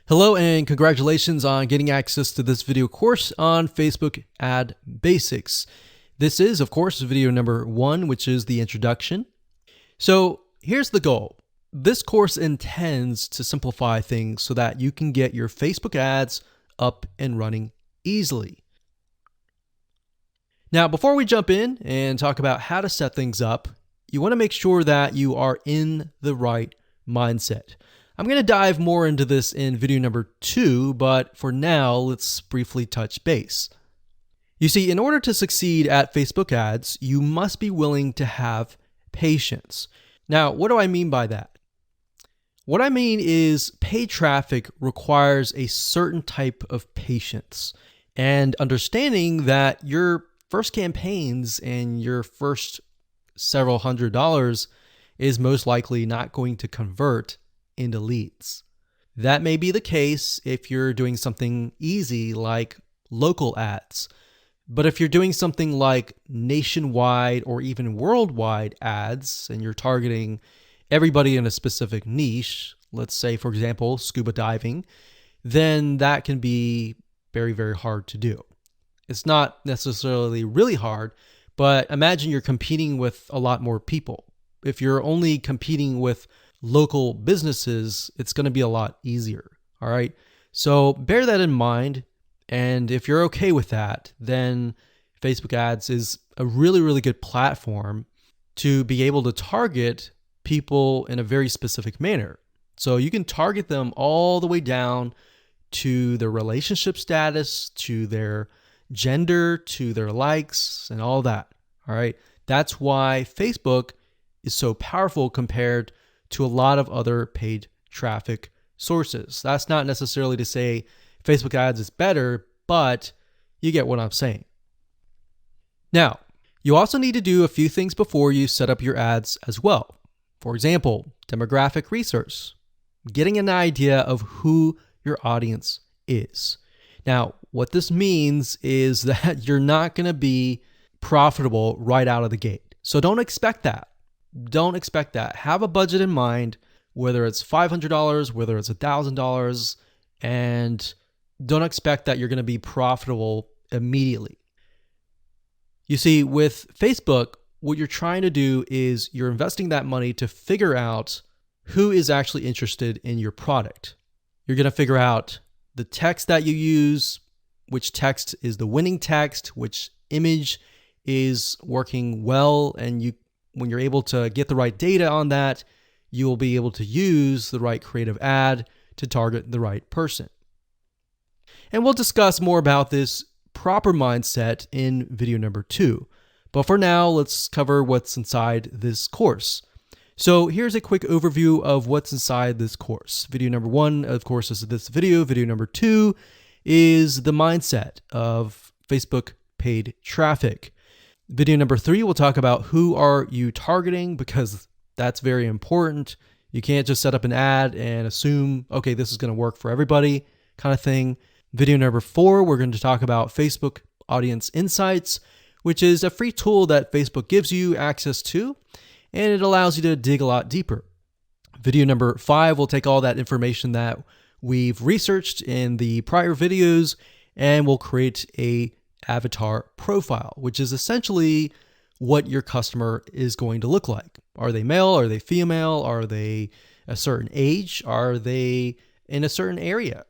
Hello and congratulations on getting access to this video course on Facebook Ad Basics. This is, of course, video number 1, which is the introduction. So here's the goal. This course intends to simplify things so that you can get your Facebook ads up and running easily. Now, before we jump in and talk about how to set things up, you want to make sure that you are in the right mindset. I'm going to dive more into this in video number 2, but for now, let's briefly touch base. You see, in order to succeed at Facebook ads, you must be willing to have patience. Now, what do I mean by that? What I mean is paid traffic requires a certain type of patience and understanding that your first campaigns and your first several $100s is most likely not going to convert into leads. That may be the case if you're doing something easy like local ads. But if you're doing something like nationwide or even worldwide ads and you're targeting everybody in a specific niche, let's say, for example, scuba diving, then that can be very, very hard to do. It's not necessarily really hard, but imagine you're competing with a lot more people. If you're only competing with local businesses, it's going to be a lot easier. All right. So bear that in mind. And if you're okay with that, then Facebook ads is a really, really good platform to be able to target people in a very specific manner. So you can target them all the way down to their relationship status, to their gender, to their likes, and all that. All right. That's why Facebook is so powerful compared to a lot of other paid traffic sources. That's not necessarily to say Facebook ads is better, but you get what I'm saying. Now, you also need to do a few things before you set up your ads as well. For example, demographic research, getting an idea of who your audience is. Now, what this means is that you're not going to be profitable right out of the gate. So don't expect that. Don't expect that. Have a budget in mind, whether it's $500, whether it's $1,000, and don't expect that you're going to be profitable immediately. You see, with Facebook, what you're trying to do is you're investing that money to figure out who is actually interested in your product. You're going to figure out the text that you use, which text is the winning text, which image is working well, and when you're able to get the right data on that, you will be able to use the right creative ad to target the right person. And we'll discuss more about this proper mindset in video number 2. But for now, let's cover what's inside this course. So here's a quick overview of what's inside this course. Video number 1, of course, is this video. Video number 2 is the mindset of Facebook paid traffic. Video number 3, we'll talk about who are you targeting, because that's very important. You can't just set up an ad and assume, okay, this is going to work for everybody kind of thing. Video number 4, we're going to talk about Facebook Audience Insights, which is a free tool that Facebook gives you access to, and it allows you to dig a lot deeper. Video number 5, we'll take all that information that we've researched in the prior videos, and we'll create a avatar profile, which is essentially what your customer is going to look like. Are they male? Are they female? Are they a certain age? Are they in a certain area?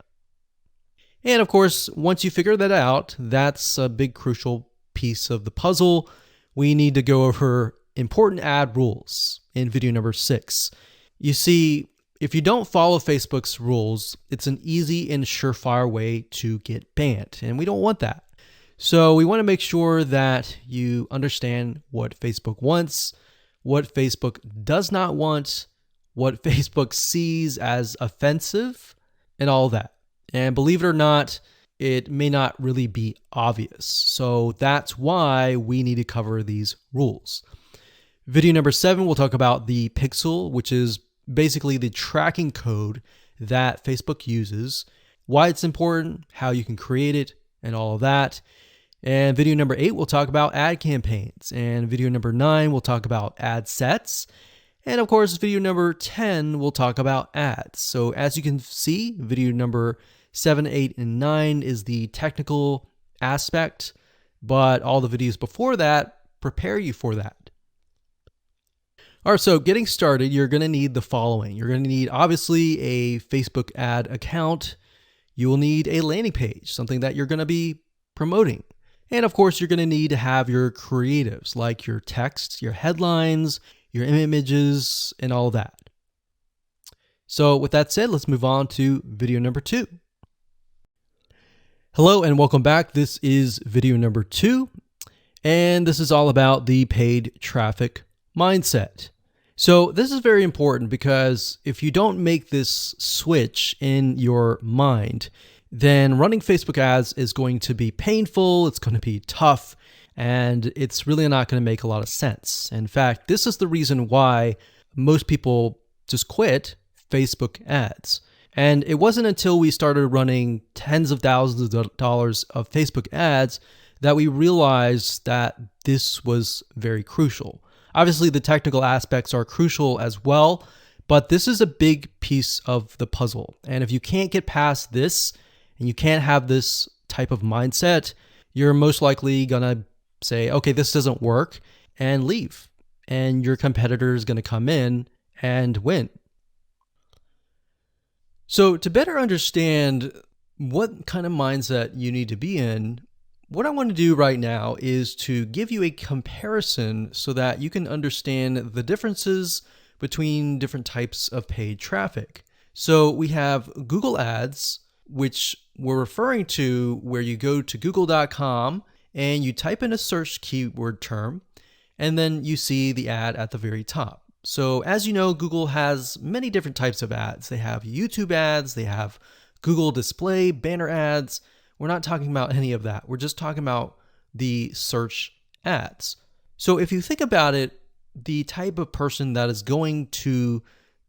And of course, once you figure that out, that's a big crucial piece of the puzzle. We need to go over important ad rules in video number 6. You see, if you don't follow Facebook's rules, it's an easy and surefire way to get banned, and we don't want that. So we want to make sure that you understand what Facebook wants, what Facebook does not want, what Facebook sees as offensive, and all that. And believe it or not, it may not really be obvious. So that's why we need to cover these rules. Video number 7, we'll talk about the pixel, which is basically the tracking code that Facebook uses, why it's important, how you can create it, and all of that. And video number 8, we'll talk about ad campaigns. And video number 9, we'll talk about ad sets. And of course, video number 10 will talk about ads. So as you can see, video number 7, 8, and 9 is the technical aspect, but all the videos before that prepare you for that. All right, so getting started, you're going to need the following. You're going to need, obviously, a Facebook ad account. You will need a landing page, something that you're going to be promoting. And of course, you're going to need to have your creatives, like your text, your headlines, your images, and all that. So with that said, let's move on to video number 2. Hello and welcome back. This is video number 2, and this is all about the paid traffic mindset. So this is very important because if you don't make this switch in your mind, then running Facebook ads is going to be painful, it's going to be tough, and it's really not going to make a lot of sense. In fact, this is the reason why most people just quit Facebook ads. And it wasn't until we started running tens of thousands of dollars of Facebook ads that we realized that this was very crucial. Obviously, the technical aspects are crucial as well, but this is a big piece of the puzzle. And if you can't get past this and you can't have this type of mindset, you're most likely going to say, okay, this doesn't work, and leave. And your competitor is going to come in and win. So to better understand what kind of mindset you need to be in, what I want to do right now is to give you a comparison so that you can understand the differences between different types of paid traffic. So we have Google Ads, which we're referring to where you go to google.com and you type in a search keyword term, and then you see the ad at the very top. So as you know, Google has many different types of ads. They have YouTube ads, they have Google display, banner ads. We're not talking about any of that. We're just talking about the search ads. So if you think about it, the type of person that is going to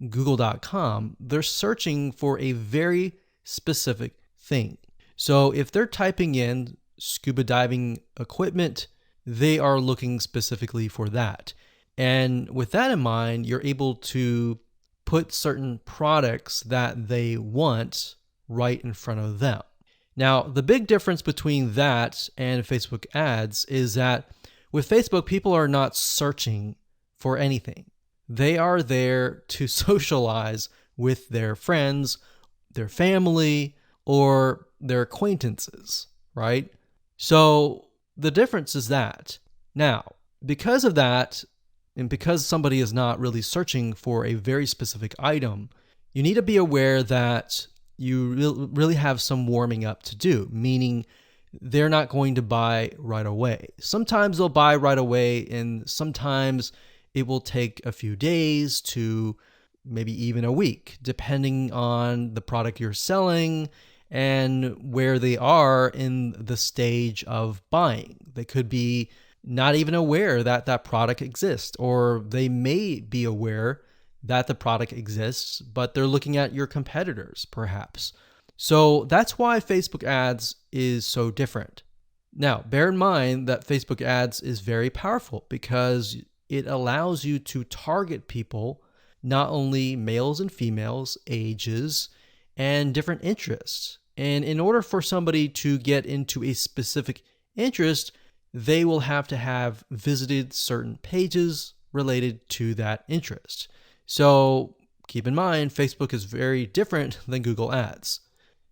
google.com, they're searching for a very specific thing. So if they're typing in scuba diving equipment, they are looking specifically for that. And with that in mind, you're able to put certain products that they want right in front of them. Now, the big difference between that and Facebook ads is that with Facebook, people are not searching for anything. They are there to socialize with their friends, their family, or their acquaintances, right? So the difference is that. Now, because of that, and because somebody is not really searching for a very specific item, you need to be aware that you really have some warming up to do, meaning they're not going to buy right away. Sometimes they'll buy right away, and sometimes it will take a few days to maybe even a week, depending on the product you're selling and where they are in the stage of buying. They could be not even aware that that product exists, or they may be aware that the product exists, but they're looking at your competitors, perhaps. So that's why Facebook ads is so different. Now, bear in mind that Facebook ads is very powerful because it allows you to target people, not only males and females, ages, and different interests. And in order for somebody to get into a specific interest, they will have to have visited certain pages related to that interest. So keep in mind, Facebook is very different than Google Ads.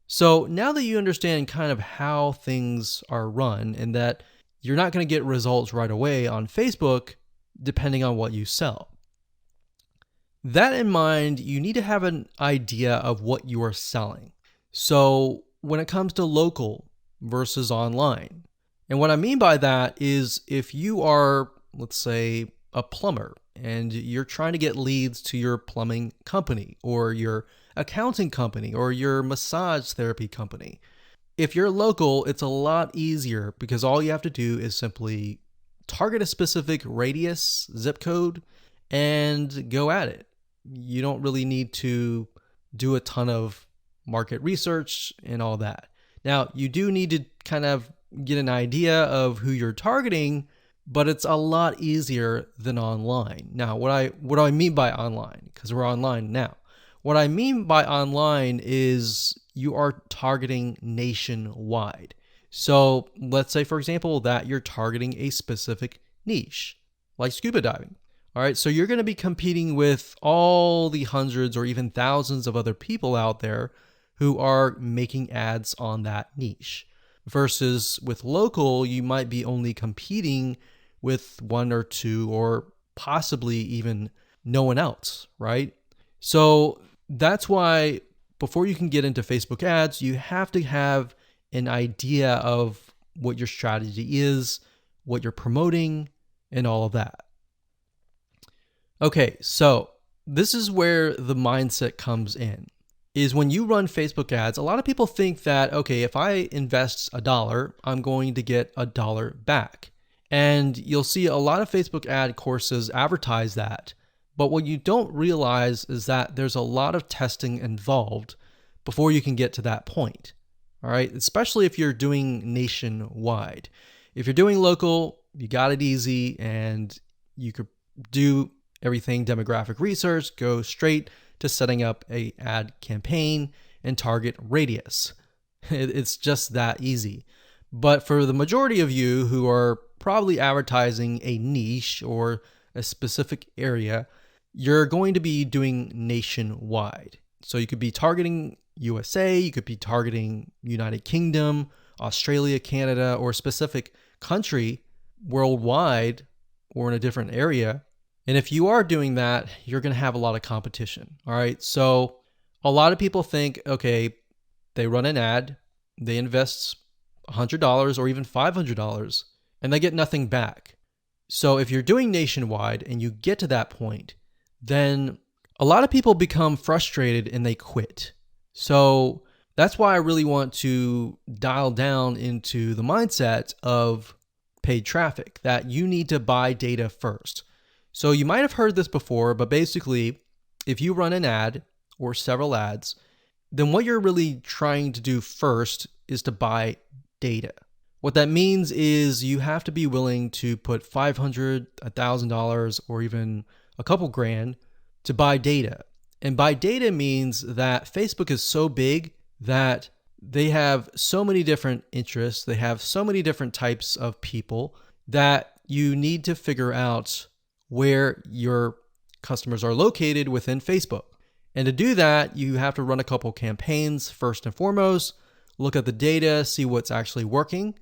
So now that you understand kind of how things are run and that you're not going to get results right away on Facebook, depending on what you sell. That in mind, you need to have an idea of what you are selling. So when it comes to local versus online, and what I mean by that is if you are, let's say, a plumber and you're trying to get leads to your plumbing company or your accounting company or your massage therapy company. If you're local, it's a lot easier because all you have to do is simply target a specific radius, zip code, and go at it. You don't really need to do a ton of market research and all that. Now, you do need to kind of get an idea of who you're targeting, but it's a lot easier than online. Now, what do I mean by online? Because we're online now. What I mean by online is you are targeting nationwide. So let's say, for example, that you're targeting a specific niche, like scuba diving. All right, so you're going to be competing with all the hundreds or even thousands of other people out there who are making ads on that niche. Versus with local, you might be only competing with one or two or possibly even no one else, right? So that's why before you can get into Facebook ads, you have to have an idea of what your strategy is, what you're promoting, and all of that. Okay, so this is where the mindset comes in. Is when you run Facebook ads, a lot of people think that, okay, if I invest $1, I'm going to get $1 back. And you'll see a lot of Facebook ad courses advertise that. But what you don't realize is that there's a lot of testing involved before you can get to that point. All right, especially if you're doing nationwide. If you're doing local, you got it easy and you could do everything demographic research, go straight to setting up a ad campaign and target radius. It's just that easy. But for the majority of you who are probably advertising a niche or a specific area, you're going to be doing nationwide. So you could be targeting USA, you could be targeting United Kingdom, Australia, Canada, or a specific country worldwide or in a different area. And if you are doing that, you're going to have a lot of competition. All right. So a lot of people think, okay, they run an ad, they invest $100 or even $500 and they get nothing back. So if you're doing nationwide and you get to that point, then a lot of people become frustrated and they quit. So that's why I really want to dial down into the mindset of paid traffic, that you need to buy data first. So you might have heard this before, but basically, if you run an ad or several ads, then what you're really trying to do first is to buy data. What that means is you have to be willing to put $500, $1,000, or even a couple grand to buy data. And buy data means that Facebook is so big that they have so many different interests, they have so many different types of people that you need to figure out where your customers are located within Facebook. And to do that, you have to run a couple campaigns first and foremost, look at the data, see what's actually working,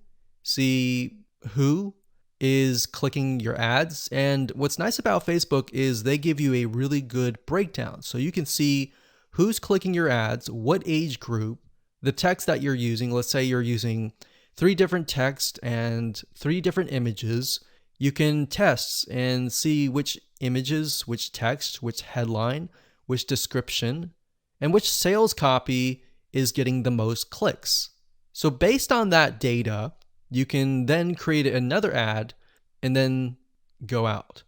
see who is clicking your ads. And what's nice about Facebook is they give you a really good breakdown. So you can see who's clicking your ads, what age group, the text that you're using. Let's say you're using 3 different texts and 3 different images. You can test and see which images, which text, which headline, which description, and which sales copy is getting the most clicks. So based on that data, you can then create another ad and then go out.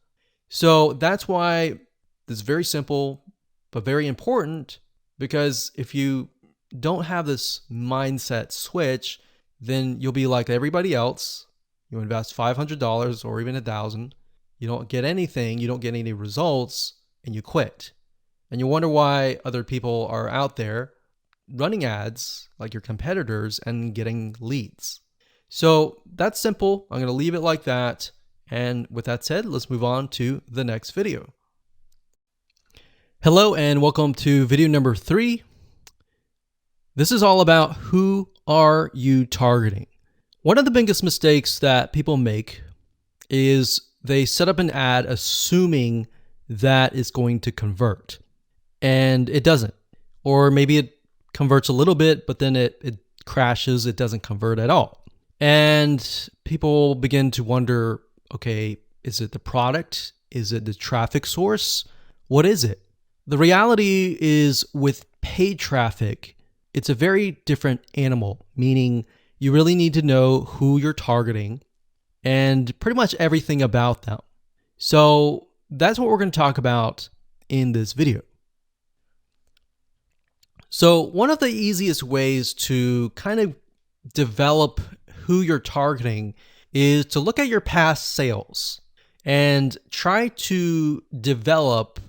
So that's why it's very simple, but very important, because if you don't have this mindset switch, then you'll be like everybody else. You invest $500 or even $1,000. You don't get anything. You don't get any results and you quit. And you wonder why other people are out there running ads like your competitors and getting leads. So that's simple. I'm going to leave it like that. And with that said, let's move on to the next video. Hello and welcome to video number 3. This is all about who are you targeting. One of the biggest mistakes that people make is they set up an ad assuming that it's going to convert, and it doesn't. Or maybe it converts a little bit, but then it crashes, it doesn't convert at all. And people begin to wonder, okay, is it the product? Is it the traffic source? What is it? The reality is with paid traffic, it's a very different animal, meaning you really need to know who you're targeting and pretty much everything about them. So that's what we're going to talk about in this video. So one of the easiest ways to kind of develop who you're targeting is to look at your past sales and try to develop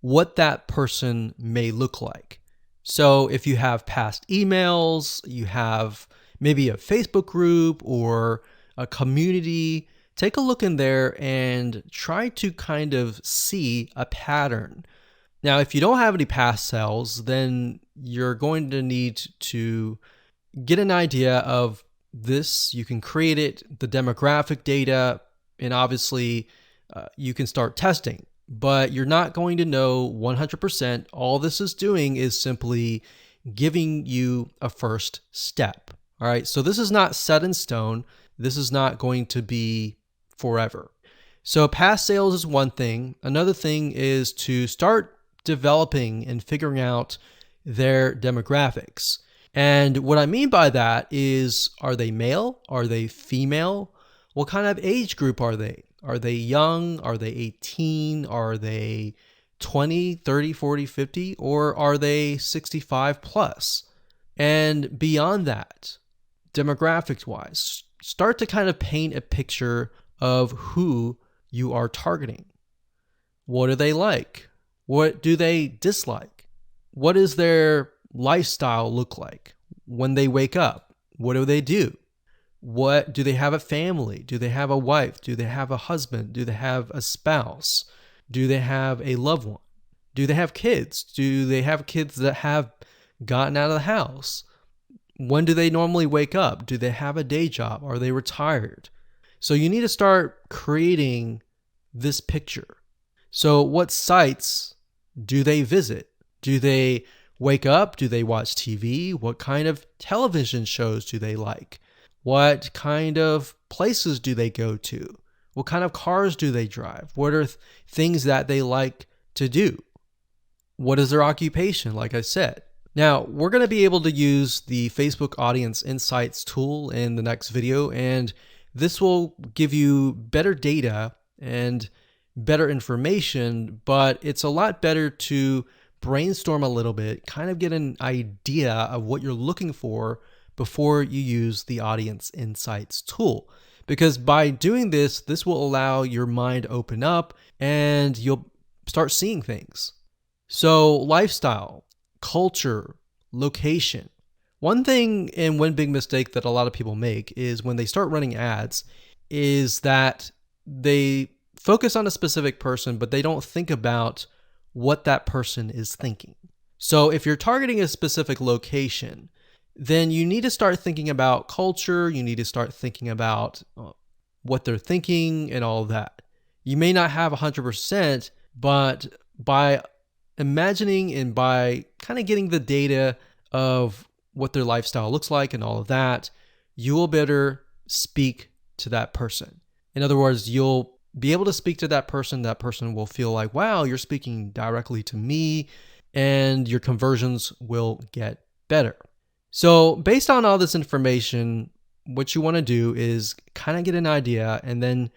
what that person may look like. So if you have past emails, you have maybe a Facebook group or a community, take a look in there and try to kind of see a pattern. Now, if you don't have any past sales, then you're going to need to get an idea of this. You can create it, the demographic data, and obviously you can start testing, but you're not going to know 100%. All this is doing is simply giving you a first step. All right. So this is not set in stone. This is not going to be forever. So past sales is one thing. Another thing is to start developing and figuring out their demographics. And what I mean by that is, are they male? Are they female? What kind of age group are they? Are they young? Are they 18? Are they 20, 30, 40, 50? Or are they 65 plus? And beyond that, demographics wise, start to kind of paint a picture of who you are targeting. What do they like? What do they dislike? What does their lifestyle look like when they wake up? What do they do? What do they have a family? Do they have a wife? Do they have a husband? Do they have a spouse? Do they have a loved one? Do they have kids? Do they have kids that have gotten out of the house? When do they normally wake up? Do they have a day job? Are they retired? So you need to start creating this picture. So what sites do they visit? Do they wake up? Do they watch TV? What kind of television shows do they like? What kind of places do they go to? What kind of cars do they drive? What are things that they like to do? What is their occupation, like I said? Now, we're going to be able to use the Facebook Audience Insights tool in the next video, and this will give you better data and better information, but it's a lot better to brainstorm a little bit, kind of get an idea of what you're looking for before you use the Audience Insights tool. Because by doing this, this will allow your mind to open up and you'll start seeing things. So lifestyle, culture, location. One thing and one big mistake that a lot of people make is when they start running ads is that they focus on a specific person, but they don't think about what that person is thinking. So if you're targeting a specific location, then you need to start thinking about culture. You need to start thinking about what they're thinking and all of that. You may not have 100%, but by imagining and by kind of getting the data of what their lifestyle looks like and all of that, you will better speak to that person. In other words, you'll be able to speak to that person. That person will feel like, wow, you're speaking directly to me, and your conversions will get better. So based on all this information, what you want to do is kind of get an idea, and then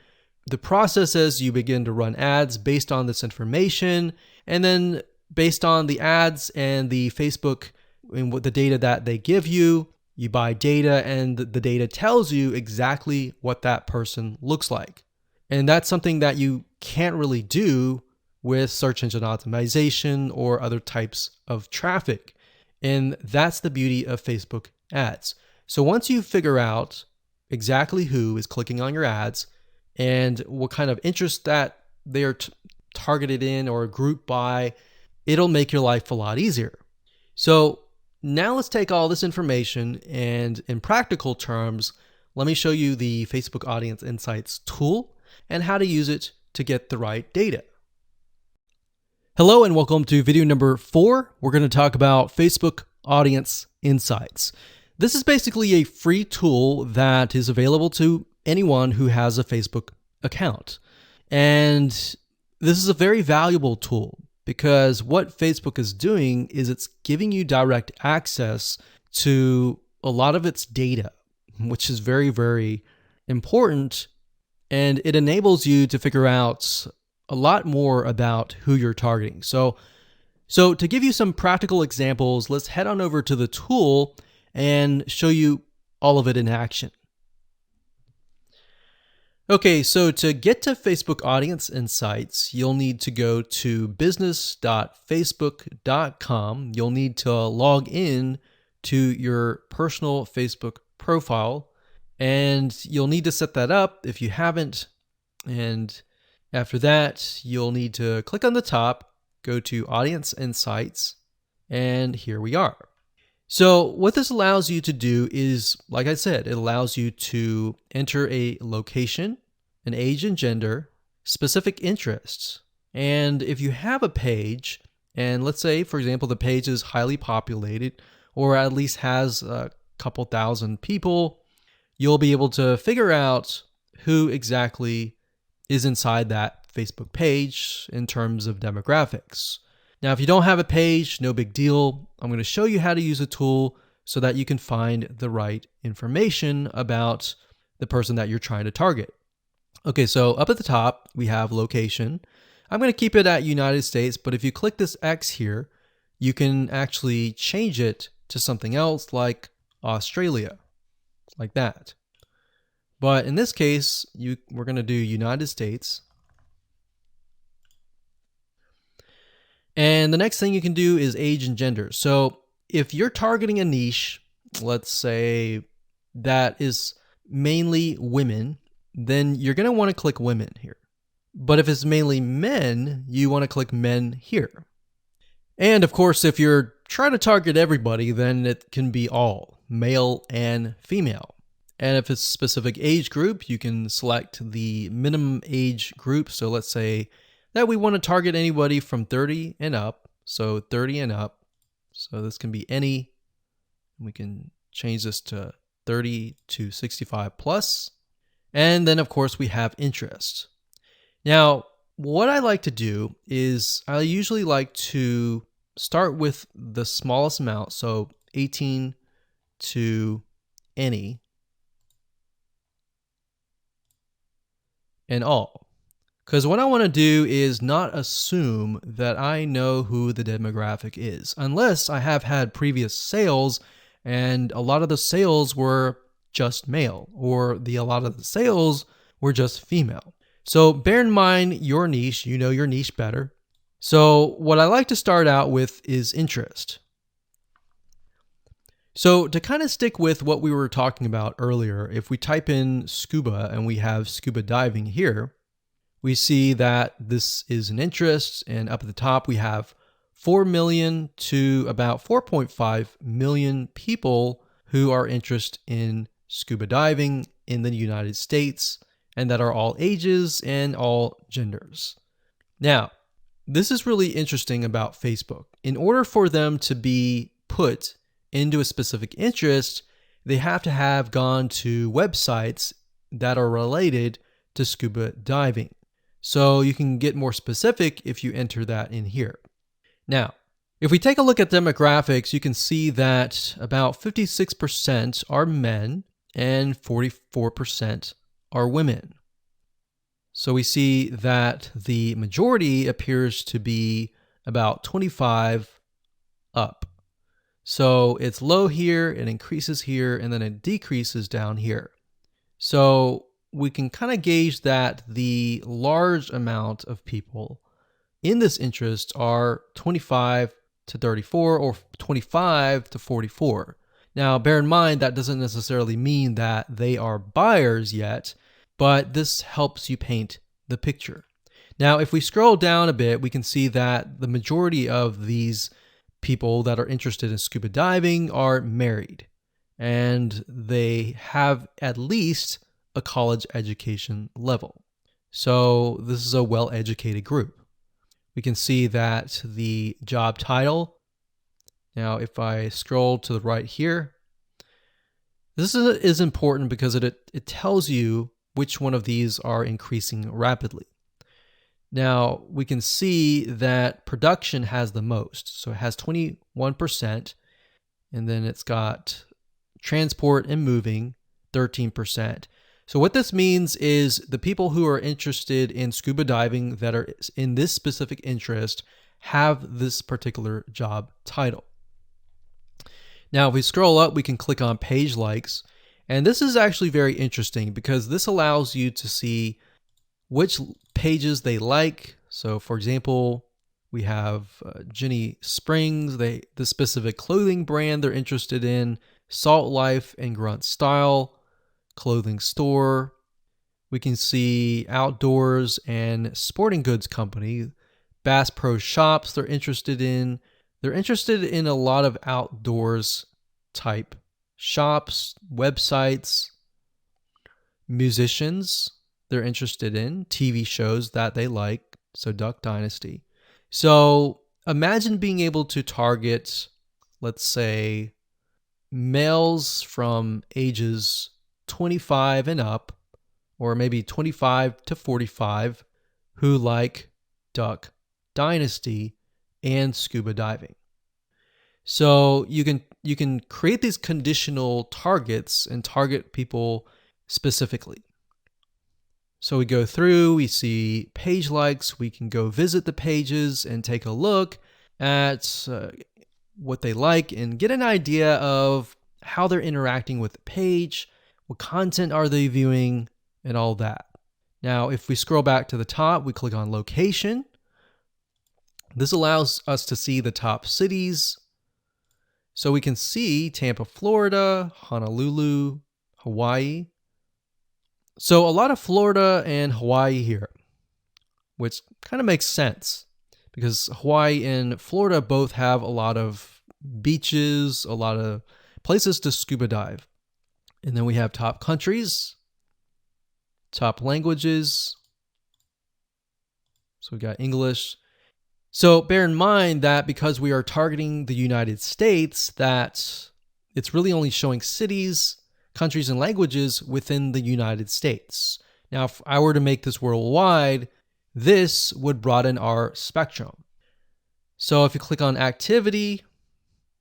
the process is you begin to run ads based on this information, and then based on the ads and the Facebook and what the data that they give you, you buy data, and the data tells you exactly what that person looks like. And that's something that you can't really do with search engine optimization or other types of traffic. And that's the beauty of Facebook ads. So once you figure out exactly who is clicking on your ads and what kind of interest that they are targeted in or grouped by, it'll make your life a lot easier. So now let's take all this information and in practical terms, let me show you the Facebook Audience Insights tool and how to use it to get the right data. Hello and welcome to video number 4. We're going to talk about Facebook Audience Insights. This is basically a free tool that is available to anyone who has a Facebook account. And this is a very valuable tool because what Facebook is doing is it's giving you direct access to a lot of its data, which is very, very important. And it enables you to figure out a lot more about who you're targeting. So to give you some practical examples, let's head on over to the tool and show you all of it in action. Okay, so to get to Facebook Audience Insights, you'll need to go to business.facebook.com. You'll need to log in to your personal Facebook profile, and you'll need to set that up if you haven't. And after that, you'll need to click on the top, go to Audience Insights, and here we are. So what this allows you to do is, like I said, it allows you to enter a location, an age and gender, specific interests. And if you have a page, and let's say, for example, the page is highly populated or at least has a couple thousand people, you'll be able to figure out who exactly is inside that Facebook page in terms of demographics. Now, if you don't have a page, no big deal. I'm going to show you how to use a tool so that you can find the right information about the person that you're trying to target. Okay, so up at the top, we have location. I'm going to keep it at United States, but if you click this X here, you can actually change it to something else like Australia, like that. But in this case, we're going to do United States. And the next thing you can do is age and gender. So if you're targeting a niche, let's say that is mainly women, then you're going to want to click women here. But if it's mainly men, you want to click men here. And of course, if you're trying to target everybody, then it can be all, male and female. And if it's a specific age group, you can select the minimum age group. So let's say that we want to target anybody from 30 and up. So 30 and up. So this can be any. We can change this to 30 to 65 plus. And then, of course, we have interest. Now, what I like to do is I usually like to start with the smallest amount. So 18 to any and all. Because what I want to do is not assume that I know who the demographic is, unless I have had previous sales and a lot of the sales were just male, or a lot of the sales were just female. So bear in mind your niche, you know your niche better. So what I like to start out with is interest. So to kind of stick with what we were talking about earlier, if we type in scuba and we have scuba diving here, we see that this is an interest, and up at the top we have 4 million to about 4.5 million people who are interested in scuba diving in the United States, and that are all ages and all genders. Now, this is really interesting about Facebook. In order for them to be put into a specific interest, they have to have gone to websites that are related to scuba diving. So you can get more specific if you enter that in here. Now, if we take a look at demographics, you can see that about 56% are men and 44% are women. So we see that the majority appears to be about 25 up. So it's low here, it increases here, and then it decreases down here. So we can kind of gauge that the large amount of people in this interest are 25 to 34 or 25 to 44. Now, bear in mind that doesn't necessarily mean that they are buyers yet, but this helps you paint the picture. Now, if we scroll down a bit, we can see that the majority of these people that are interested in scuba diving are married, and they have at least a college education level. So this is a well-educated group. We can see that the job title, now if I scroll to the right here, this is important because it tells you which one of these are increasing rapidly. Now we can see that production has the most. So it has 21%, and then it's got transport and moving 13%. So what this means is the people who are interested in scuba diving that are in this specific interest have this particular job title. Now, if we scroll up, we can click on page likes, And this is actually very interesting because this allows you to see which pages they like. So for example, we have Jenny Springs, the specific clothing brand they're interested in, Salt Life and Grunt Style, clothing store. We can see outdoors and sporting goods company, Bass Pro Shops they're interested in. They're interested in a lot of outdoors type shops, websites, musicians they're interested in, TV shows that they like, so Duck Dynasty. So imagine being able to target, let's say, males from ages 25 and up, or maybe 25 to 45, who like Duck Dynasty and scuba diving. So you can create these conditional targets and target people specifically. So we go through, we see page likes, we can go visit the pages and take a look at what they like and get an idea of how they're interacting with the page, what content are they viewing, and all that. Now, if we scroll back to the top, we click on location. This allows us to see the top cities. So we can see Tampa, Florida, Honolulu, Hawaii. So a lot of Florida and Hawaii here, which kind of makes sense because Hawaii and Florida both have a lot of beaches, a lot of places to scuba dive. And then we have top countries, top languages. So we got English. So bear in mind that because we are targeting the United States, that it's really only showing cities, countries, and languages within the United States. Now, if I were to make this worldwide, this would broaden our spectrum. So if you click on activity,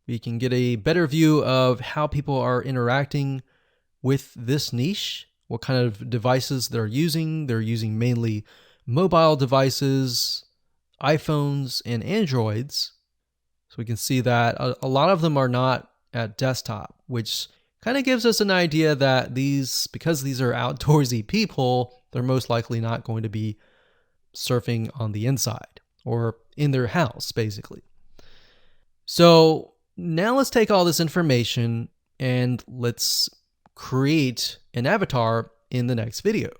we can get a better view of how people are interacting with this niche, what kind of devices they're using. They're using mainly mobile devices, iPhones, and Androids. So we can see that a lot of them are not at desktop, which kind of gives us an idea that because these are outdoorsy people, they're most likely not going to be surfing on the inside or in their house, basically. So now let's take all this information and let's create an avatar in the next video.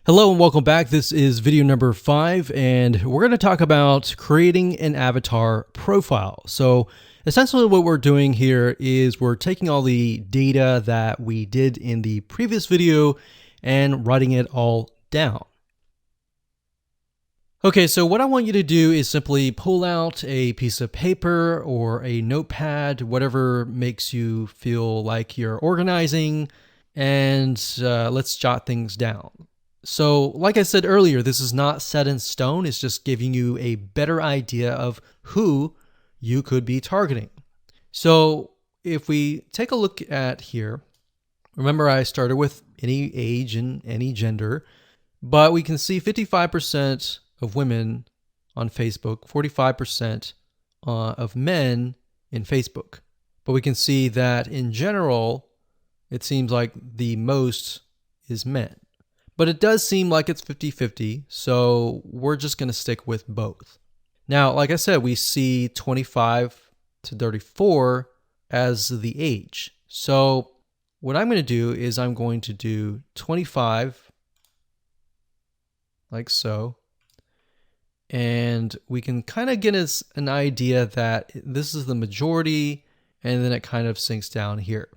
Hello and welcome back. This is video number 5, and we're going to talk about creating an avatar profile. So essentially what we're doing here is we're taking all the data that we did in the previous video and writing it all down. Okay, so what I want you to do is simply pull out a piece of paper or a notepad, whatever makes you feel like you're organizing, and let's jot things down. So like I said earlier, this is not set in stone. It's just giving you a better idea of who you could be targeting. So if we take a look at here, remember I started with any age and any gender, but we can see 55% of women on Facebook, 45% of men in Facebook. But we can see that in general, it seems like the most is men. But it does seem like it's 50-50, so we're just going to stick with both. Now, like I said, we see 25 to 34 as the age. So what I'm going to do is I'm going to do 25, like so. And we can kind of get us an idea that this is the majority, and then it kind of sinks down here.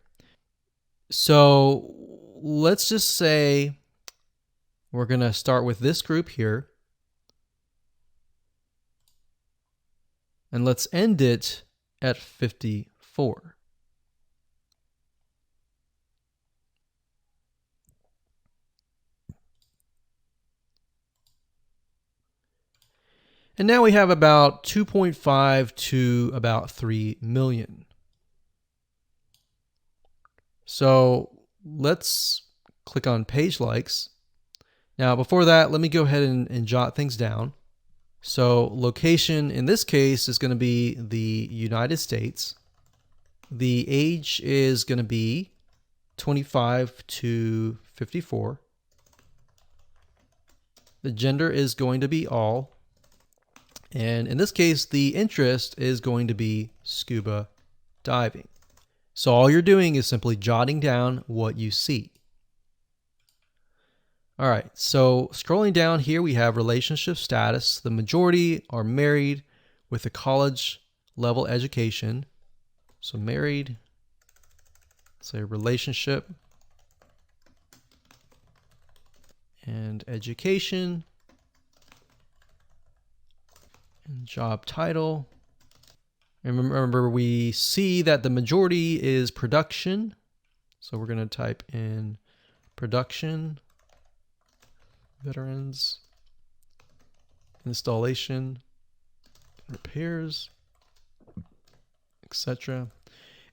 So let's just say we're going to start with this group here. And let's end it at 54. And now we have about 2.5 to about 3 million. So let's click on page likes. Now before that, let me go ahead and jot things down. So location in this case is going to be the United States. The age is going to be 25 to 54. The gender is going to be all. And in this case, the interest is going to be scuba diving. So all you're doing is simply jotting down what you see. All right, so scrolling down here, we have relationship status. The majority are married with a college level education. So married, say relationship, and education, and job title. And remember, we see that the majority is production. So we're going to type in production, veterans, installation, repairs, etc.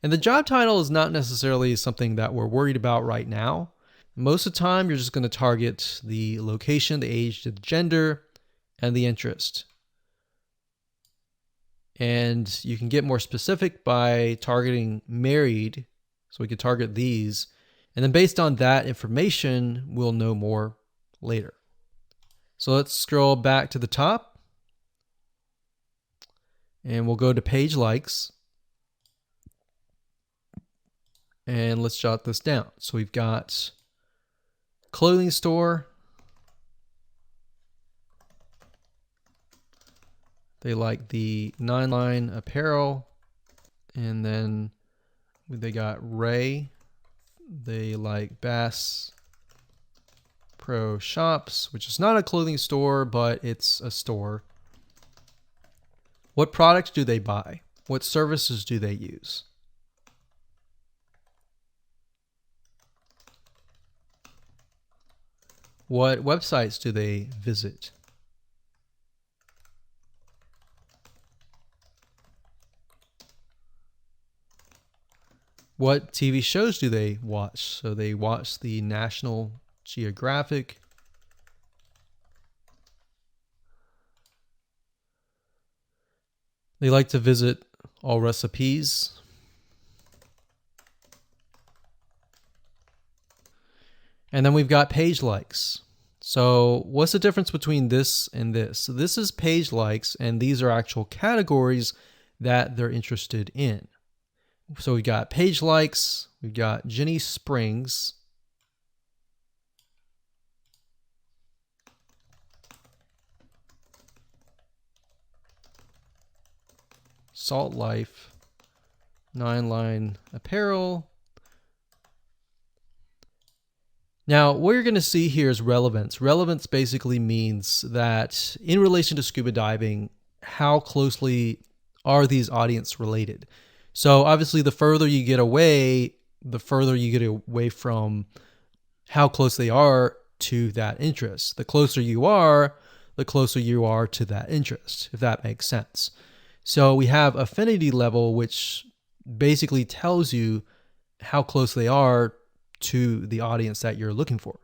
And the job title is not necessarily something that we're worried about right now. Most of the time, you're just going to target the location, the age, the gender, and the interest. And you can get more specific by targeting married. So we could target these. And then based on that information, we'll know more later. So let's scroll back to the top. And we'll go to page likes. And let's jot this down. So we've got clothing store. They like the 9-line apparel. And then they got Ray. They like Bass Pro Shops, which is not a clothing store, but it's a store. What products do they buy? What services do they use? What websites do they visit? What TV shows do they watch? So they watch the National Geographic. They like to visit All Recipes. And then we've got page likes. So what's the difference between this and this? So this is page likes, and these are actual categories that they're interested in. So we got page likes, we've got Jenny Springs, Salt Life, 9-line apparel. Now, what you're going to see here is relevance. Relevance basically means that in relation to scuba diving, how closely are these audience related? So obviously, the further you get away, from how close they are to that interest. The closer you are to that interest, if that makes sense. So we have affinity level, which basically tells you how close they are to the audience that you're looking for.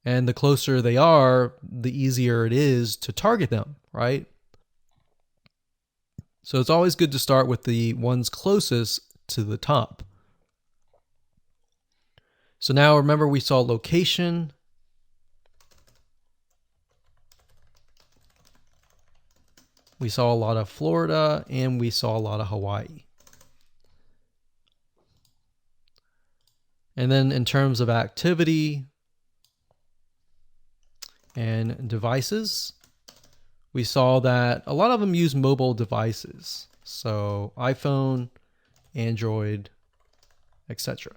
And the closer they are, the easier it is to target them, right? So it's always good to start with the ones closest to the top. So now remember, we saw location. We saw a lot of Florida, and we saw a lot of Hawaii. And then in terms of activity and devices, we saw that a lot of them use mobile devices. So iPhone, Android, etc.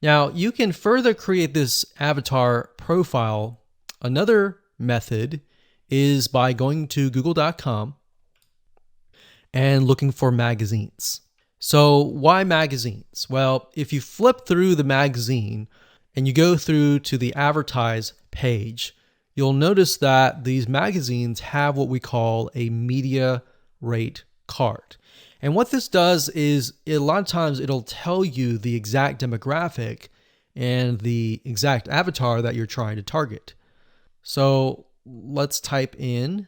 Now, you can further create this avatar profile. Another method is by going to google.com and looking for magazines. So why magazines? Well, if you flip through the magazine and you go through to the advertise page, you'll notice that these magazines have what we call a media rate card. And what this does is a lot of times it'll tell you the exact demographic and the exact avatar that you're trying to target. So let's type in,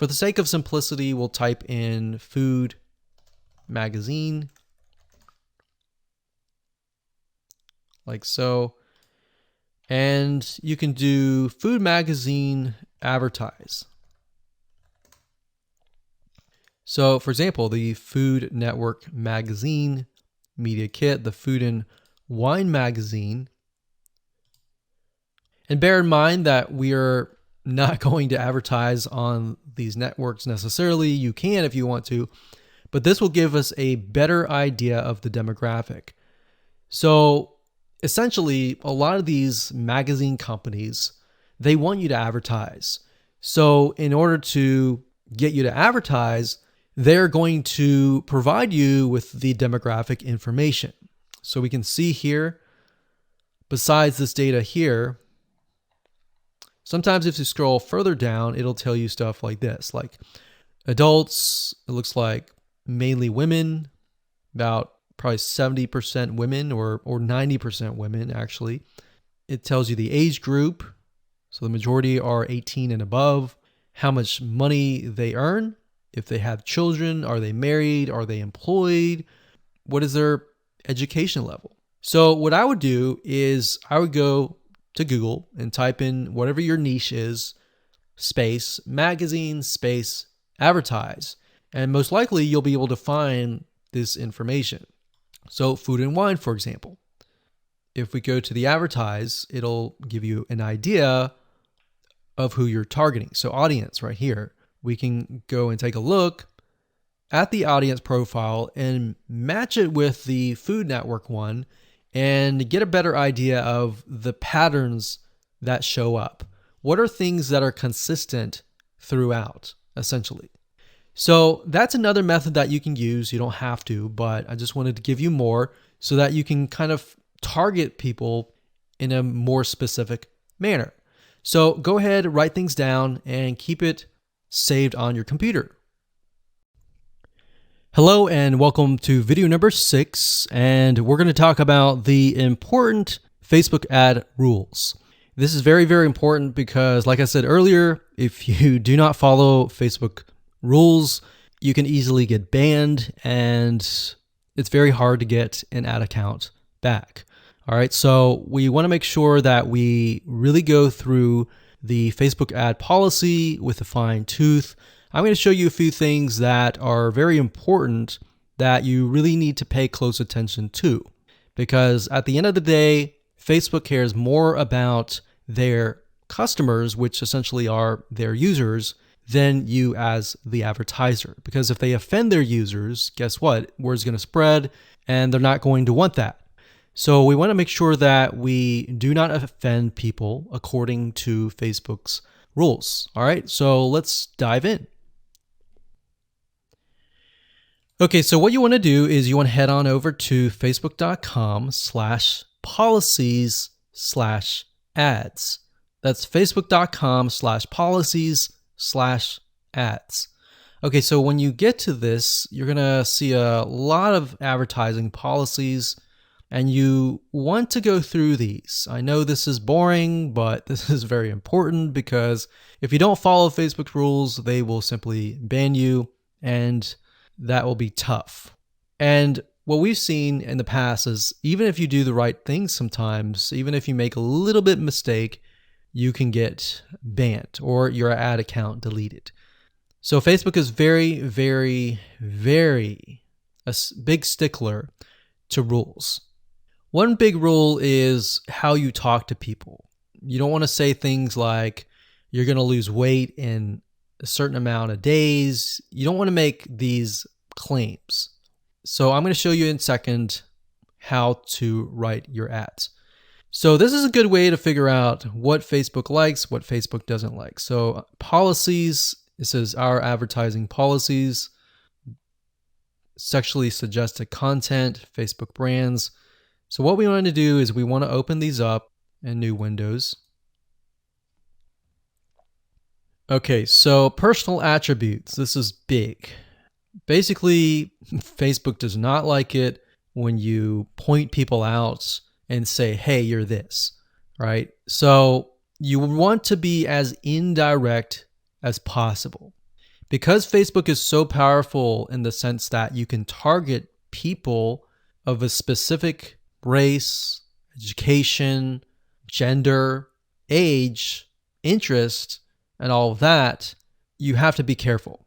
For the sake of simplicity, we'll type in food magazine, like so. And you can do food magazine advertise. So for example, the Food Network magazine media kit, the Food and Wine magazine. And bear in mind that we are not going to advertise on these networks necessarily. You can if you want to, but this will give us a better idea of the demographic. So essentially, a lot of these magazine companies, they want you to advertise. So in order to get you to advertise, they're going to provide you with the demographic information. So we can see here, besides this data here, sometimes if you scroll further down, it'll tell you stuff like this, like adults, it looks like mainly women, about probably 70% women or 90% women actually. It tells you the age group. So the majority are 18 and above, how much money they earn, if they have children, are they married, are they employed, what is their education level. So what I would do is I would go to Google and type in whatever your niche is, space, magazine, space, advertise. And most likely you'll be able to find this information. So food and wine, for example. If we go to the advertise, it'll give you an idea of who you're targeting. So audience right here, we can go and take a look at the audience profile and match it with the Food Network one and get a better idea of the patterns that show up. What are things that are consistent throughout, essentially? So that's another method that you can use. You don't have to, but I just wanted to give you more so that you can kind of target people in a more specific manner. So go ahead, write things down and keep it saved on your computer. Hello and welcome to video number 6, and we're going to talk about the important Facebook ad rules. This is very, very important because, like I said earlier, if you do not follow Facebook rules, you can easily get banned and it's very hard to get an ad account back. All right, so we want to make sure that we really go through the Facebook ad policy with a fine tooth. I'm going to show you a few things that are very important that you really need to pay close attention to, because at the end of the day, Facebook cares more about their customers, which essentially are their users, than you as the advertiser. Because if they offend their users, guess what? Word's going to spread and they're not going to want that. So we want to make sure that we do not offend people according to Facebook's rules. All right, so let's dive in. Okay, so what you want to do is you want to head on over to facebook.com/policies/ads. That's facebook.com/policies/ads. Okay, so when you get to this, you're going to see a lot of advertising policies, and you want to go through these. I know this is boring, but this is very important because if you don't follow Facebook rules, they will simply ban you, and that will be tough. And what we've seen in the past is even if you do the right things sometimes, even if you make a little bit mistake, you can get banned or your ad account deleted. So Facebook is very, very, very a big stickler to rules. One big rule is how you talk to people. You don't want to say things like you're going to lose weight in a certain amount of days. You don't want to make these claims. So I'm going to show you in a second how to write your ads. So this is a good way to figure out what Facebook likes, what Facebook doesn't like. So policies, it says our advertising policies, sexually suggested content, Facebook brands. So what we want to do is we want to open these up in new windows. Okay, so personal attributes. This is big. Basically, Facebook does not like it when you point people out and say, hey, you're this, right? So you want to be as indirect as possible. Because Facebook is so powerful in the sense that you can target people of a specific race, education, gender, age, interest, and all of that, you have to be careful.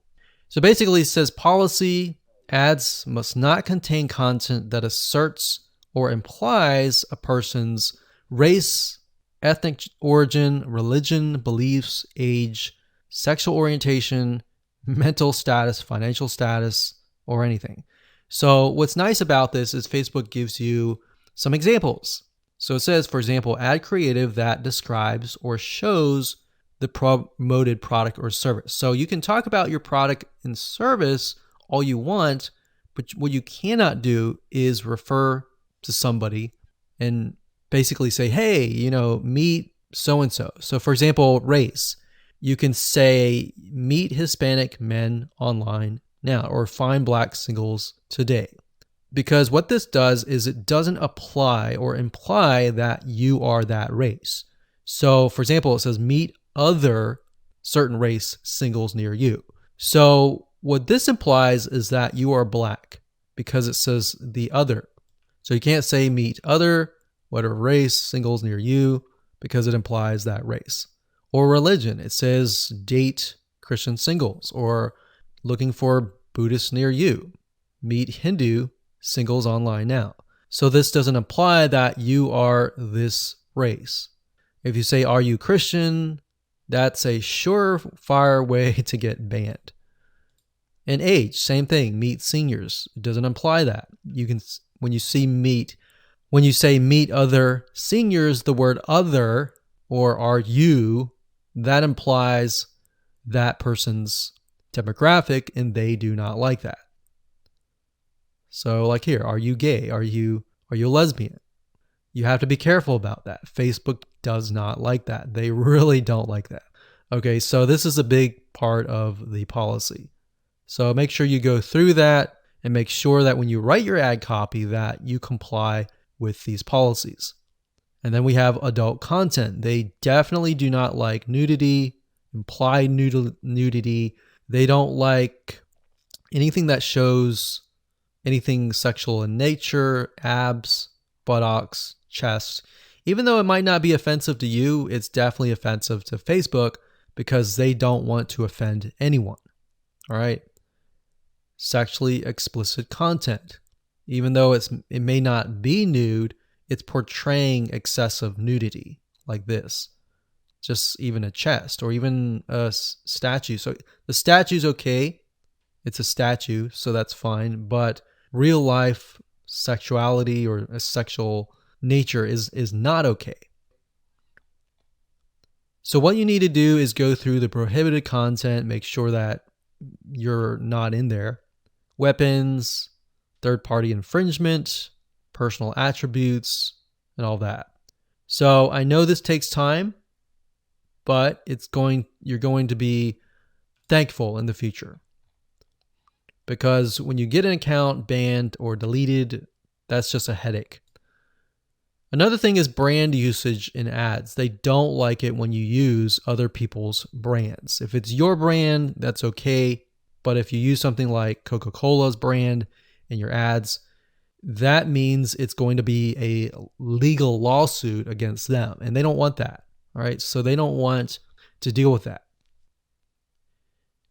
So basically it says policy, ads must not contain content that asserts or implies a person's race, ethnic origin, religion, beliefs, age, sexual orientation, mental status, financial status, or anything. So what's nice about this is Facebook gives you some examples. So it says, for example, ad creative that describes or shows the promoted product or service. So you can talk about your product and service all you want, but what you cannot do is refer to somebody and basically say, hey, meet so-and-so. So for example, race. You can say, meet Hispanic men online now, or find black singles today. Because what this does is it doesn't apply or imply that you are that race. So for example, it says meet other certain race singles near you. So what this implies is that you are black because it says the other. So you can't say meet other whatever race singles near you because it implies that race. Or religion, it says date Christian singles, or looking for Buddhists near you. Meet Hindu singles online now. So this doesn't imply that you are this race. If you say, are you Christian? That's a surefire way to get banned. And age, same thing, meet seniors. It doesn't imply that. You can, when you say meet other seniors, the word other or are you, that implies that person's demographic and they do not like that. So like here, are you gay? Are you a lesbian? You have to be careful about that. Facebook does not like that. They really don't like that. Okay, so this is a big part of the policy. So make sure you go through that and make sure that when you write your ad copy that you comply with these policies. And then we have adult content. They definitely do not like nudity, implied nudity. They don't like anything that shows anything sexual in nature, abs, buttocks, chest. Even though it might not be offensive to you, it's definitely offensive to Facebook because they don't want to offend anyone. All right. Sexually explicit content. Even though it may not be nude, it's portraying excessive nudity like this. Just even a chest or even a statue. So the statue's okay. It's a statue, so that's fine. But real life sexuality or a sexual nature is not okay. So what you need to do is go through the prohibited content, make sure that you're not in there. Weapons, third-party infringement, personal attributes, and all that. So I know this takes time, but you're going to be thankful in the future. Because when you get an account banned or deleted, that's just a headache. Another thing is brand usage in ads. They don't like it when you use other people's brands. If it's your brand, that's okay. But if you use something like Coca-Cola's brand in your ads, that means it's going to be a legal lawsuit against them. And they don't want that. All right. So they don't want to deal with that.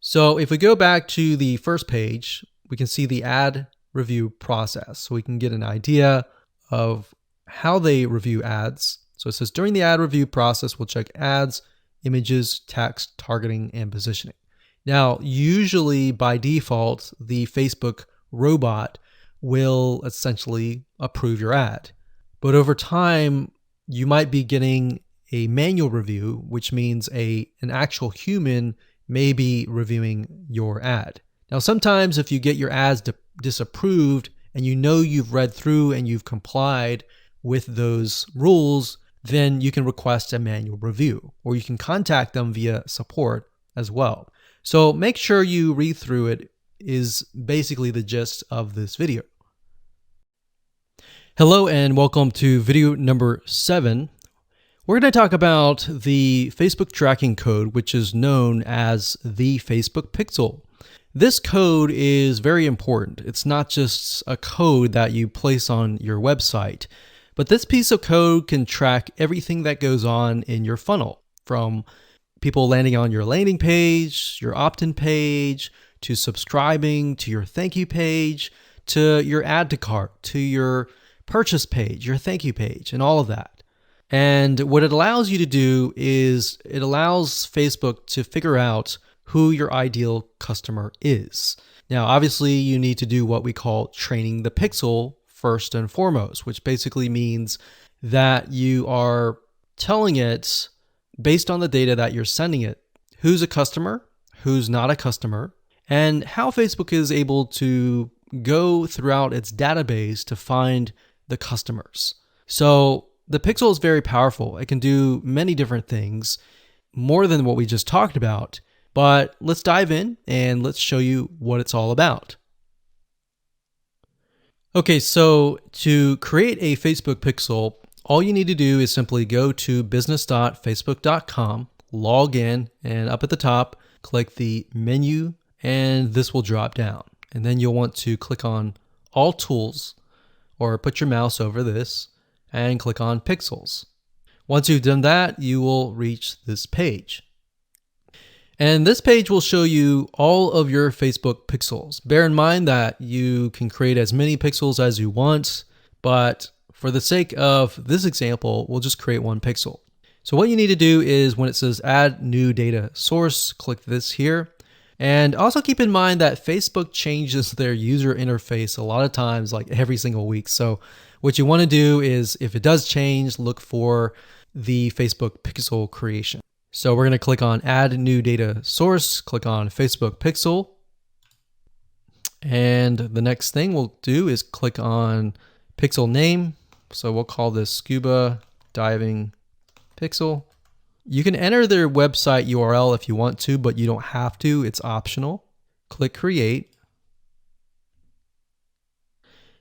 So if we go back to the first page, we can see the ad review process. So we can get an idea of how they review ads. So it says during the ad review process, we'll check ads, images, text, targeting, and positioning. Now, usually by default, the Facebook robot will essentially approve your ad. But over time, you might be getting a manual review, which means an actual human may be reviewing your ad. Now, sometimes if you get your ads disapproved and you know you've read through and you've complied with those rules, then you can request a manual review, or you can contact them via support as well. So make sure you read through it is basically the gist of this video. Hello and welcome to video number 7. We're going to talk about the Facebook tracking code, which is known as the Facebook Pixel. This code is very important. It's not just a code that you place on your website, but this piece of code can track everything that goes on in your funnel, from people landing on your landing page, your opt-in page, to subscribing, to your thank you page, to your add to cart, to your purchase page, your thank you page, and all of that. And what it allows you to do is it allows Facebook to figure out who your ideal customer is. Now, obviously, you need to do what we call training the pixel first and foremost, which basically means that you are telling it, based on the data that you're sending it, who's a customer, who's not a customer, and how Facebook is able to go throughout its database to find the customers. So the pixel is very powerful. It can do many different things, more than what we just talked about. But let's dive in and let's show you what it's all about. Okay, so to create a Facebook pixel, all you need to do is simply go to business.facebook.com, log in, and up at the top, click the menu, and this will drop down. And then you'll want to click on All Tools, or put your mouse over this, and click on Pixels. Once you've done that, you will reach this page. And this page will show you all of your Facebook pixels. Bear in mind that you can create as many pixels as you want, but for the sake of this example, we'll just create one pixel. So what you need to do is when it says add new data source, click this here. And also keep in mind that Facebook changes their user interface a lot of times, like every single week. So what you want to do is if it does change, look for the Facebook pixel creation. So we're going to click on add new data source, click on Facebook pixel. And the next thing we'll do is click on pixel name. So we'll call this scuba diving pixel. You can enter their website URL if you want to, but you don't have to. It's optional. Click create.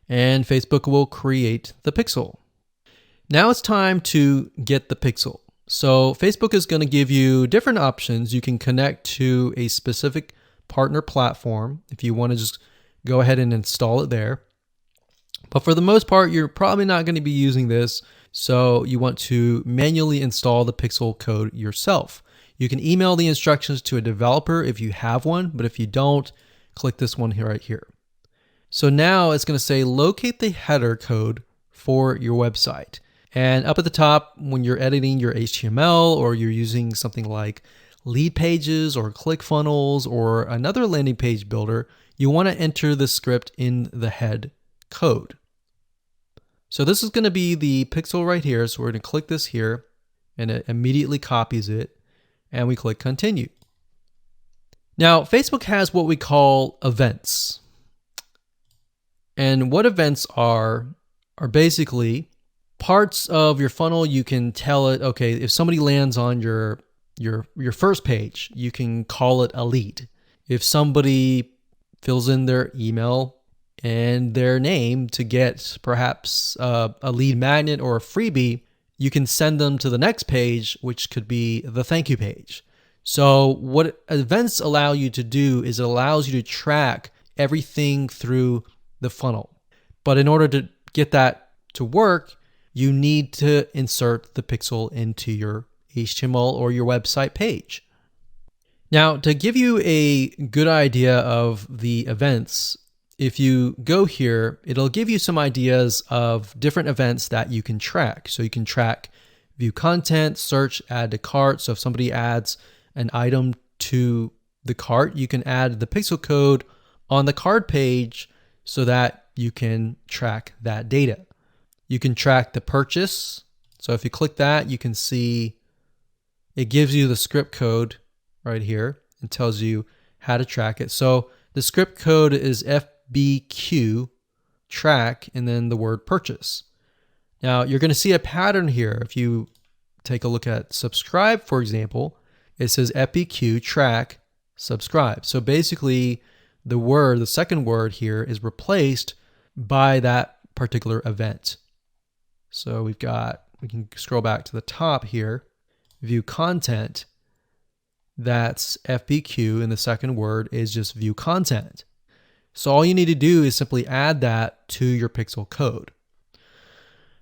And Facebook will create the pixel. Now it's time to get the pixel. So Facebook is going to give you different options. You can connect to a specific partner platform if you want to just go ahead and install it there. But for the most part, you're probably not going to be using this. So you want to manually install the pixel code yourself. You can email the instructions to a developer if you have one, but if you don't, click this one here right here. So now it's going to say locate the header code for your website. And up at the top, when you're editing your HTML or you're using something like Leadpages or ClickFunnels or another landing page builder, you want to enter the script in the head code. So this is going to be the pixel right here. So we're going to click this here and it immediately copies it and we click continue. Now, Facebook has what we call events. And what events are basically parts of your funnel. You can tell it, okay, if somebody lands on your first page, you can call it a lead. If somebody fills in their email and their name to get perhaps a lead magnet or a freebie, you can send them to the next page, which could be the thank you page. So what events allow you to do is it allows you to track everything through the funnel. But in order to get that to work, you need to insert the pixel into your HTML or your website page. Now, to give you a good idea of the events, if you go here, it'll give you some ideas of different events that you can track. So you can track view content, search, add to cart. So if somebody adds an item to the cart, you can add the pixel code on the cart page so that you can track that data. You can track the purchase. So if you click that, you can see it gives you the script code right here and tells you how to track it. So the script code is FBQ track and then the word purchase. Now you're going to see a pattern here. If you take a look at subscribe, for example, it says FBQ track subscribe. So basically the second word here is replaced by that particular event. So we can scroll back to the top here, view content, That's FBQ, and the second word is just view content. So all you need to do is simply add that to your Pixel code.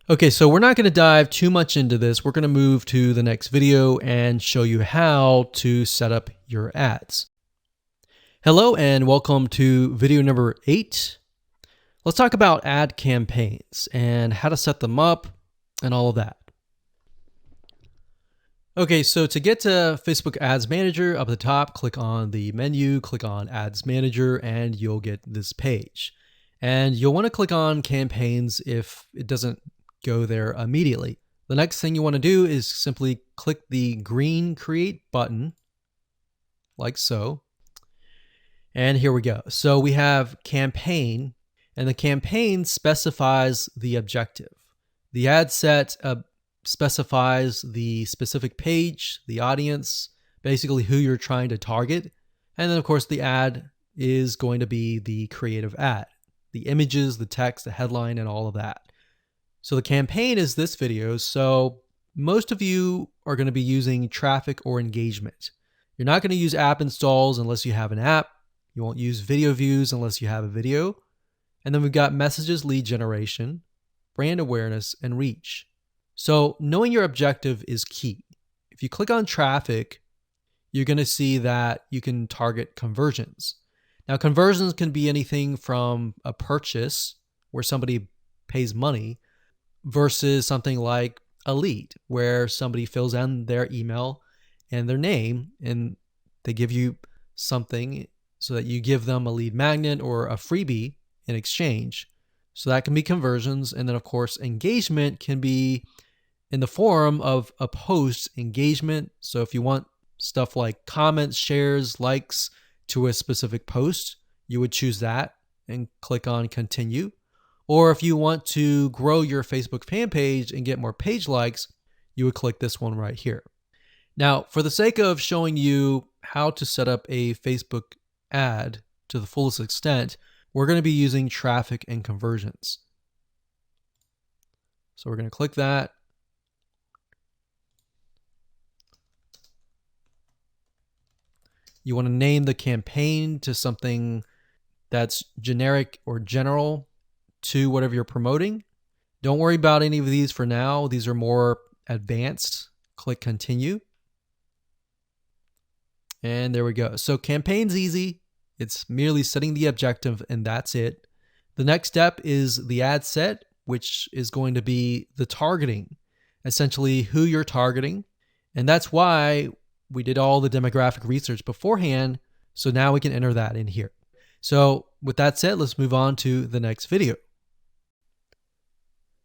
Okay, so we're not going to dive too much into this. We're going to move to the next video and show you how to set up your ads. Hello and welcome to video number 8. Let's talk about ad campaigns and how to set them up and all of that. Okay, so to get to Facebook Ads Manager, up at the top, click on the menu, click on Ads Manager, and you'll get this page. And you'll want to click on campaigns if it doesn't go there immediately. The next thing you want to do is simply click the green Create button, like so. And here we go. So we have campaign, and the campaign specifies the objective. The ad set specifies the specific page, the audience, basically who you're trying to target. And then of course the ad is going to be the creative ad, the images, the text, the headline, and all of that. So the campaign is this video. So most of you are going to be using traffic or engagement. You're not going to use app installs unless you have an app. You won't use video views unless you have a video. And then we've got messages, lead generation, brand awareness, and reach. So knowing your objective is key. If you click on traffic, you're going to see that you can target conversions. Now, conversions can be anything from a purchase where somebody pays money versus something like a lead where somebody fills in their email and their name and they give you something so that you give them a lead magnet or a freebie in exchange. So that can be conversions. And then of course, engagement can be in the form of a post engagement. So if you want stuff like comments, shares, likes to a specific post, you would choose that and click on continue. Or if you want to grow your Facebook fan page and get more page likes, you would click this one right here. Now, for the sake of showing you how to set up a Facebook ad to the fullest extent, we're going to be using traffic and conversions. So we're going to click that. You want to name the campaign to something that's generic or general to whatever you're promoting. Don't worry about any of these for now. These are more advanced. Click continue. And there we go. So campaign's easy. It's merely setting the objective and that's it. The next step is the ad set, which is going to be the targeting, essentially who you're targeting. And that's why we did all the demographic research beforehand. So now we can enter that in here. So with that said, let's move on to the next video.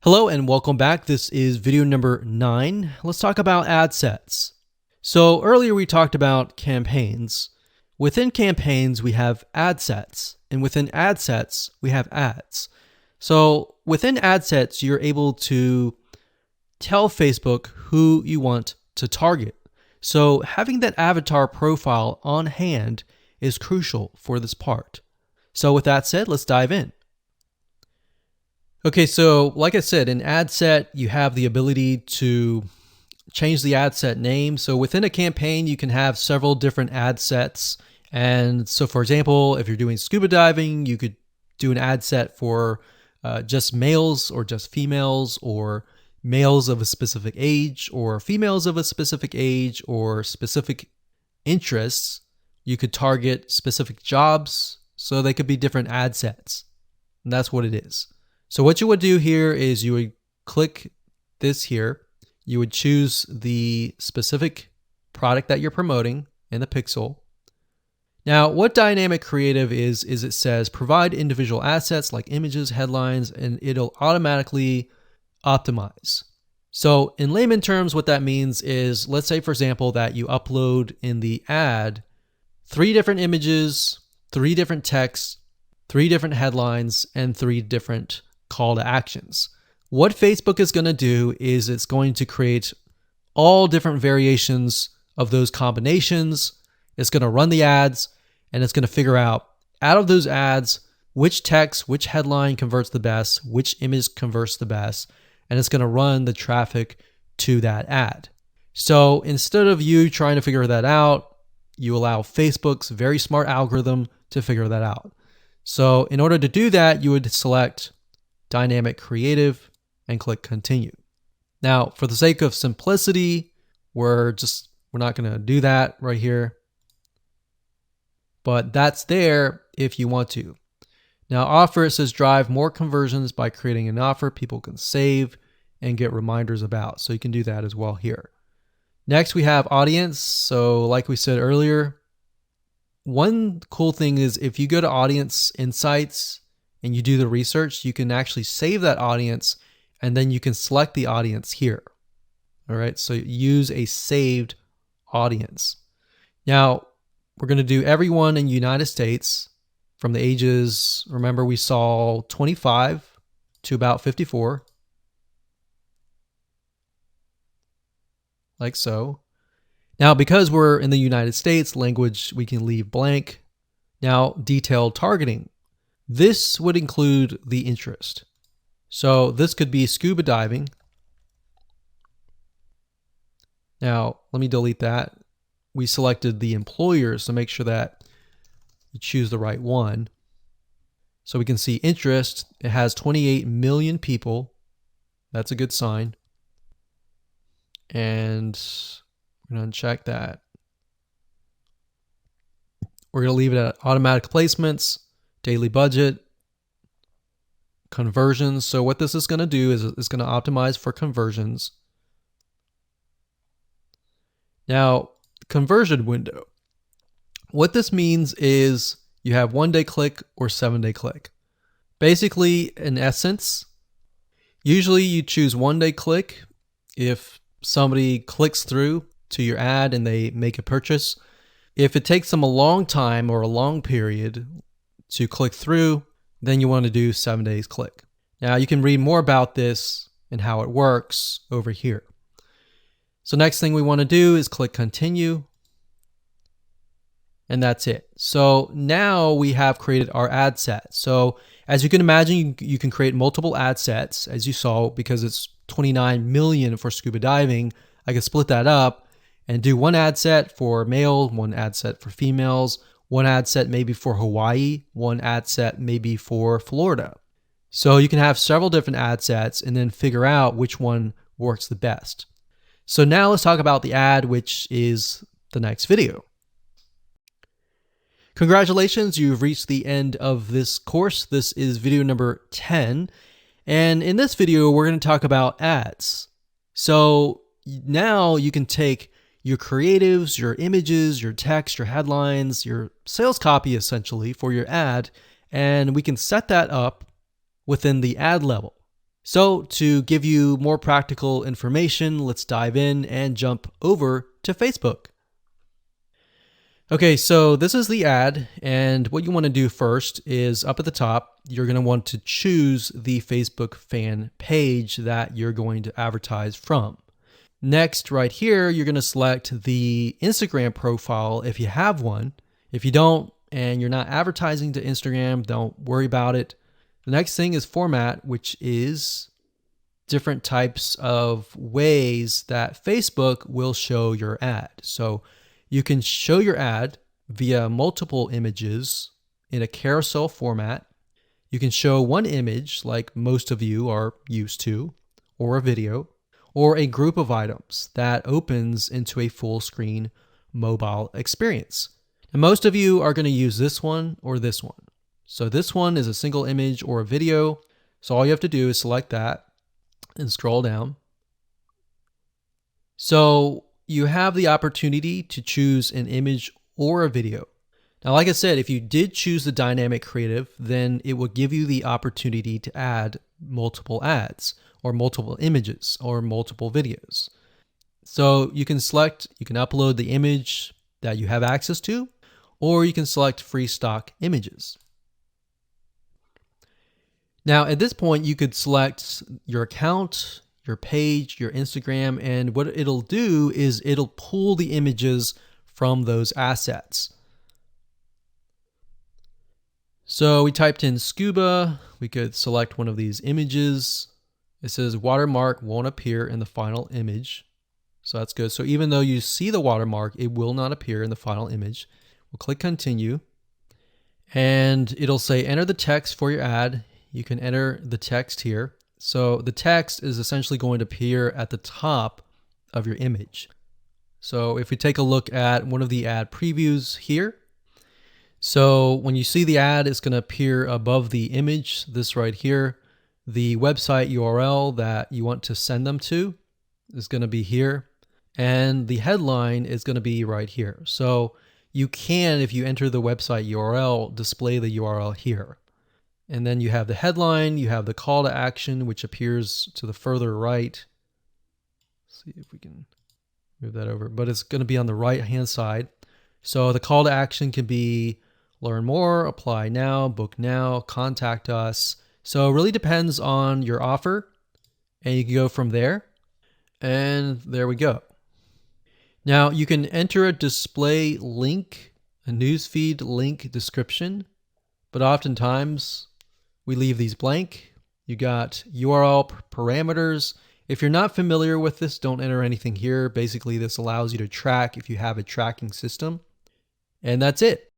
Hello and welcome back. This is video number 9. Let's talk about ad sets. So earlier we talked about campaigns. Within campaigns, we have ad sets, and within ad sets, we have ads. So within ad sets, you're able to tell Facebook who you want to target. So having that avatar profile on hand is crucial for this part. So with that said, let's dive in. Okay, so like I said, in ad set, you have the ability to change the ad set name. So within a campaign, you can have several different ad sets. And so for example, if you're doing scuba diving, you could do an ad set for just males or just females, or males of a specific age or females of a specific age or specific interests. You could target specific jobs. So they could be different ad sets. And that's what it is. So what you would do here is you would click this here. You would choose the specific product that you're promoting in the pixel. Now, what Dynamic Creative is it says provide individual assets like images, headlines, and it'll automatically optimize. So in layman terms, what that means is, let's say, for example, that you upload in the ad 3 different images, 3 different texts, 3 different headlines, and 3 different call to actions. What Facebook is going to do is it's going to create all different variations of those combinations. It's going to run the ads, and it's going to figure out of those ads, which text, which headline converts the best, which image converts the best, and it's going to run the traffic to that ad. So instead of you trying to figure that out, you allow Facebook's very smart algorithm to figure that out. So in order to do that, you would select Dynamic Creative and click Continue. Now, for the sake of simplicity, we're not going to do that right here, but that's there if you want to. Now, offer, it says drive more conversions by creating an offer people can save and get reminders about. So you can do that as well here. Next, we have audience. So like we said earlier, one cool thing is if you go to Audience Insights and you do the research, you can actually save that audience and then you can select the audience here. All right, so use a saved audience. Now, we're going to do everyone in the United States from the ages, remember we saw 25 to about 54. Like so. Now, because we're in the United States, language we can leave blank. Now, detailed targeting. This would include the interest. So this could be scuba diving. Now, let me delete that. We selected the employers, so make sure that you choose the right one. So we can see interest. It has 28 million people. That's a good sign. And we're going to uncheck that. We're going to leave it at automatic placements, daily budget, conversions. So what this is going to do is it's going to optimize for conversions. Now, conversion window. What this means is you have 1-day click or 7-day click. Basically, in essence, usually you choose 1-day click if somebody clicks through to your ad and they make a purchase. If it takes them a long time or a long period to click through, then you want to do 7 days click. Now you can read more about this and how it works over here. So next thing we want to do is click continue. And that's it. So now we have created our ad set. So as you can imagine, you can create multiple ad sets, as you saw, because it's 29 million for scuba diving. I can split that up and do one ad set for male, one ad set for females, one ad set maybe for Hawaii, one ad set maybe for Florida. So you can have several different ad sets and then figure out which one works the best. So now let's talk about the ad, which is the next video. Congratulations, you've reached the end of this course. This is video number 10. And in this video, we're going to talk about ads. So now you can take your creatives, your images, your text, your headlines, your sales copy essentially for your ad, and we can set that up within the ad level. So to give you more practical information, let's dive in and jump over to Facebook. Okay, so this is the ad, and what you want to do first is up at the top, you're going to want to choose the Facebook fan page that you're going to advertise from. Next, right here, you're going to select the Instagram profile if you have one. If you don't, and you're not advertising to Instagram, don't worry about it. The next thing is format, which is different types of ways that Facebook will show your ad. So you can show your ad via multiple images in a carousel format. You can show one image like most of you are used to, or a video, or a group of items that opens into a full screen mobile experience. And most of you are going to use this one or this one. So this one is a single image or a video. So all you have to do is select that and scroll down. So you have the opportunity to choose an image or a video. Now, like I said, if you did choose the dynamic creative, then it will give you the opportunity to add multiple ads or multiple images or multiple videos. So you can upload the image that you have access to, or you can select free stock images. Now, at this point, you could select your account, your page, your Instagram, and what it'll do is it'll pull the images from those assets. So we typed in scuba, we could select one of these images. It says watermark won't appear in the final image. So that's good. So even though you see the watermark, it will not appear in the final image. We'll click continue and it'll say enter the text for your ad. You can enter the text here. So the text is essentially going to appear at the top of your image. So if we take a look at one of the ad previews here, so when you see the ad, it's going to appear above the image, this right here. The website URL that you want to send them to is going to be here. And the headline is going to be right here. So you can, if you enter the website URL, display the URL here. And then you have the headline, you have the call to action, which appears to the further right. Let's see if we can move that over, but it's going to be on the right-hand side. So the call to action can be learn more, apply now, book now, contact us. So it really depends on your offer, and you can go from there. And there we go. Now you can enter a display link, a newsfeed link description, but oftentimes we leave these blank. You got URL parameters. If you're not familiar with this, don't enter anything here. Basically, this allows you to track if you have a tracking system. And that's it.